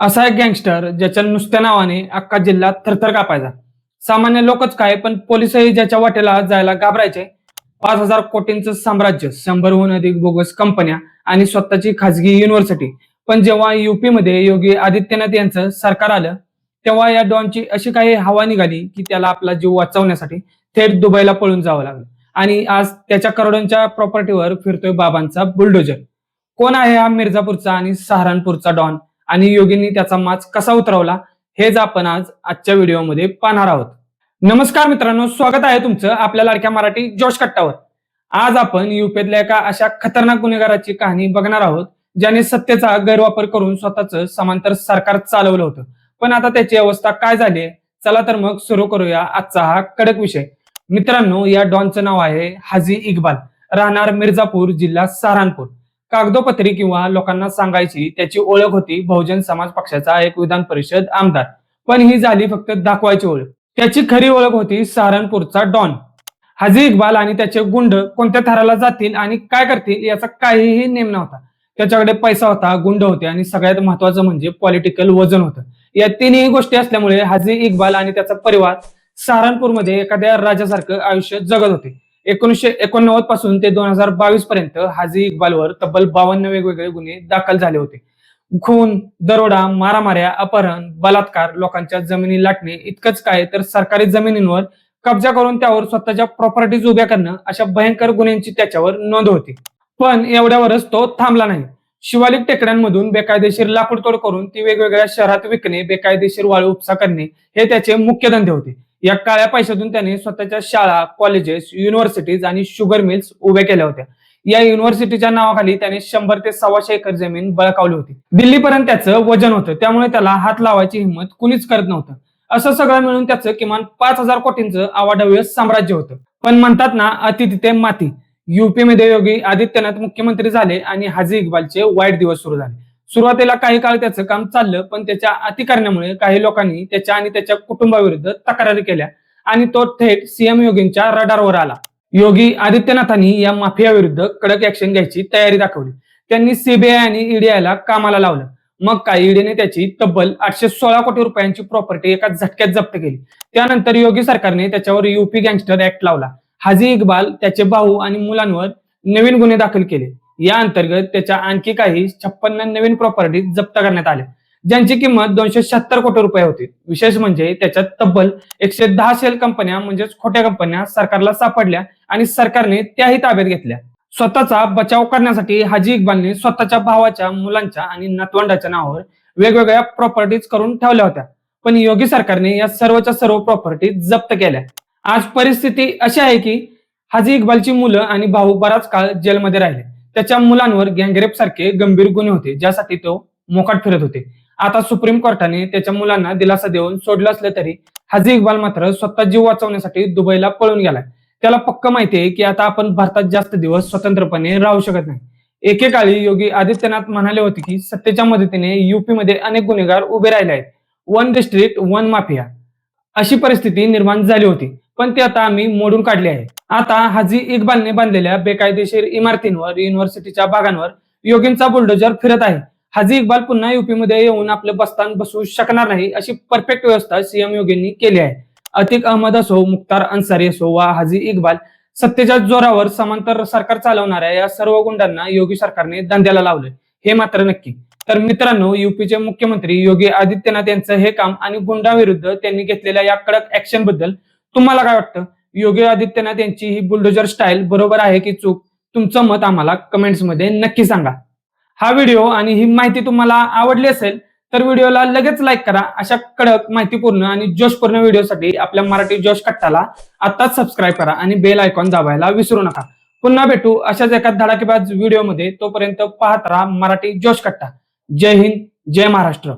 असा एक गँगस्टर ज्याच्या नुसत्या नावाने अख्खा जिल्हा थरथर कापायचा. सामान्य लोकच काय पण पोलिसही ज्याच्या वाटेला जायला घाबरायचे. 5,000 कोटींचं साम्राज्य, 100हून अधिक बोगस कंपन्या आणि स्वतःची खासगी युनिव्हर्सिटी. पण जेव्हा युपी मध्ये योगी आदित्यनाथ यांचं सरकार आलं, तेव्हा या डॉनची अशी काही हवा निघाली की त्याला आपला जीव वाचवण्यासाठी थेट दुबईला पळून जावं लागलं. आणि आज त्याच्या करोडोंच्या प्रॉपर्टीवर फिरतोय बाबांचा बुलडोजर. कोण आहे हा मिर्झापूरचा आणि सहारनपूरचा डॉन, आणि योगींनी त्याचा माज कसा उतरवला, हेच आपण आज आजच्या व्हिडिओमध्ये पाहणार आहोत. नमस्कार मित्रांनो, स्वागत आहे तुमचं आपल्या लाडक्या मराठी जोश कट्टावर. आज आपण युपीतल्या एका अशा खतरनाक गुन्हेगाराची कहाणी बघणार आहोत, ज्याने सत्तेचा गैरवापर करून स्वतःचं समांतर सरकार चालवलं होतं. पण आता त्याची अवस्था काय झाली, चला तर मग सुरू करूया आजचा हा कडक विषय. मित्रांनो, या डॉनचं नाव आहे हाजी इक्बाल, राहणार मिर्झापूर, जिल्हा सहारनपूर. कागदोपत्री किंवा लोकांना सांगायची त्याची ओळख होती बहुजन समाज पक्षाचा एक विधान परिषद आमदार. पण ही झाली फक्त दाखवायची ओळख. त्याची खरी ओळख होती सहारनपूरचा डॉन. हाजी इक्बाल आणि त्याचे गुंड कोणत्या थराला जातील आणि काय करतील याचा काहीही नेम नव्हता. त्याच्याकडे पैसा होता, गुंड होते आणि सगळ्यात महत्वाचं म्हणजे पॉलिटिकल वजन होतं. या तिन्ही गोष्टी असल्यामुळे हाजी इक्बाल आणि त्याचा परिवार सहारनपूरमध्ये एखाद्या राजासारखं आयुष्य जगत होते. 1989 पासून ते 2022 पर्यंत हाजी इक्बालवर तब्बल 52 वेगवेगळे गुन्हे दाखल झाले होते. खून, दरोडा, मारामाऱ्या, अपहरण, बलात्कार, लोकांच्या जमिनी लाटणे, इतकंच काय तर सरकारी जमिनींवर कब्जा करून त्यावर स्वतःच्या प्रॉपर्टीज उभ्या करणं, अशा भयंकर गुन्ह्यांची त्याच्यावर नोंद होती. पण एवढ्यावरच तो थांबला नाही. शिवालिक टेकड्यांमधून बेकायदेशीर लाकूड तोड करून ती वेगवेगळ्या शहरात विकणे, बेकायदेशीर वाळू उपसा करणे हे त्याचे मुख्य धंदे होते. या काळ्या पैशातून त्याने स्वतःच्या शाळा, कॉलेजेस, युनिव्हर्सिटीज आणि शुगर मिल्स उभ्या केल्या होत्या. या युनिव्हर्सिटीच्या नावाखाली त्याने 100 ते 125 एकर जमीन बळकावली होती. दिल्लीपर्यंत त्याचं वजन होतं, त्यामुळे त्याला हात लावायची हिंमत कुणीच करत नव्हतं. असं सगळं मिळून त्याचं किमान 5,000 कोटींचं अवाढव्य साम्राज्य होतं. पण म्हणतात ना, अति तिथे माती. युपी मध्ये योगी आदित्यनाथ मुख्यमंत्री झाले आणि हाजी इक्बालचे वाईट दिवस सुरू झाले. सुरुवातीला काही काळ त्याचं काम चाललं, पण त्याच्या अति करण्यामुळे काही लोकांनी त्याच्या आणि त्याच्या कुटुंबाविरुद्ध तक्रारी केल्या आणि तो थेट सीएम योगींच्या रडारवर आला. योगी आदित्यनाथांनी या माफियाविरुद्ध कडक ऍक्शन घ्यायची तयारी दाखवली. त्यांनी सीबीआय आणि ईडीआयला कामाला लावलं. मग काय, ईडीने त्याची तब्बल 816 कोटी रुपयांची प्रॉपर्टी एका झटक्यात जप्त केली. त्यानंतर योगी सरकारने त्याच्यावर युपी गँगस्टर ऍक्ट लावला. हाजी इक्बाल, त्याचे भाऊ आणि मुलांवर नवीन गुन्हे दाखल केले. या अंतर्गत त्याच्या आणखी काही 56 नवीन प्रॉपर्टी जप्त करण्यात आल्या, ज्यांची किंमत 276 कोटी रुपये होती. विशेष म्हणजे त्याच्यात तब्बल 110 शेल कंपन्या म्हणजेच खोट्या कंपन्या सरकारला सापडल्या आणि सरकारने त्याही ताब्यात घेतल्या. स्वतःचा बचाव करण्यासाठी हाजी इक्बालने स्वतःच्या भावाच्या, मुलांच्या आणि नातवंडाच्या नावावर वेगवेगळ्या प्रॉपर्टीज करून ठेवल्या होत्या. पण योगी सरकारने या सर्वच्या सर्व प्रॉपर्टी जप्त केल्या. आज परिस्थिती अशी आहे की हाजी इक्बालची मुलं आणि भाऊ बराच काळ जेलमध्ये राहिले. त्याच्या मुलांवर गँगरेप सारखे गंभीर गुन्हे होते, ज्यासाठी तो मोकाट फिरत होते. आता सुप्रीम कोर्टाने त्याच्या मुलांना दिलासा देऊन सोडलं असलं तरी हाजी इक्बाल मात्र स्वतः जीव वाचवण्यासाठी दुबईला पळून गेलाय. त्याला पक्क माहितीये की आता आपण भारतात जास्त दिवस स्वतंत्रपणे राहू शकत नाही. एकेकाळी योगी आदित्यनाथ म्हणाले होते की सत्तेच्या मदतीने युपी मध्ये अनेक गुन्हेगार उभे राहिले आहेत. वन डिस्ट्रिक्ट वन माफिया, अशी परिस्थिती निर्माण झाली होती. पण ते आता आम्ही मोडून काढले आहे. आता हाजी इक्बालने बांधलेल्या बेकायदेशीर इमारतींवर, युनिव्हर्सिटीच्या भागांवर योगींचा बुलडोजर फिरत आहे. हाजी इक्बाल पुन्हा युपी मध्ये येऊन आपलं बस्तान बसवू शकणार नाही, अशी परफेक्ट व्यवस्था सीएम योगींनी केली आहे. अतिक अहमद असो, मुख्तार अन्सारी असो वा हाजी इक्बाल, सत्तेच्या जोरावर समांतर सरकार चालवणाऱ्या या सर्व गुंडांना योगी सरकारने धंद्याला लावले, हे मात्र नक्की. तर मित्रांनो, युपीचे मुख्यमंत्री योगी आदित्यनाथ यांचं हे काम आणि गुंडाविरुद्ध त्यांनी घेतलेल्या या कडक ऍक्शन बद्दल तुम्हाला काय वाटतं? योगी आदित्यनाथ यांची ही बुलडोजर स्टाईल बरोबर आहे की चूक? तुमचं मत आम्हाला कमेंट्स मध्ये नक्की सांगा. हा व्हिडिओ आणि ही माहिती तुम्हाला आवडली असेल तर व्हिडिओला लगेच लाईक करा. अशा कडक, माहितीपूर्ण आणि जोशपूर्ण व्हिडिओसाठी आपल्या मराठी जोश कट्टाला आताच सबस्क्राईब करा आणि बेल आयकॉन दाबायला विसरू नका. पुन्हा भेटू अशाच एका धडाकेबाज व्हिडिओमध्ये. तोपर्यंत पाहत राहा मराठी जोश कट्टा. जय हिंद, जय महाराष्ट्र.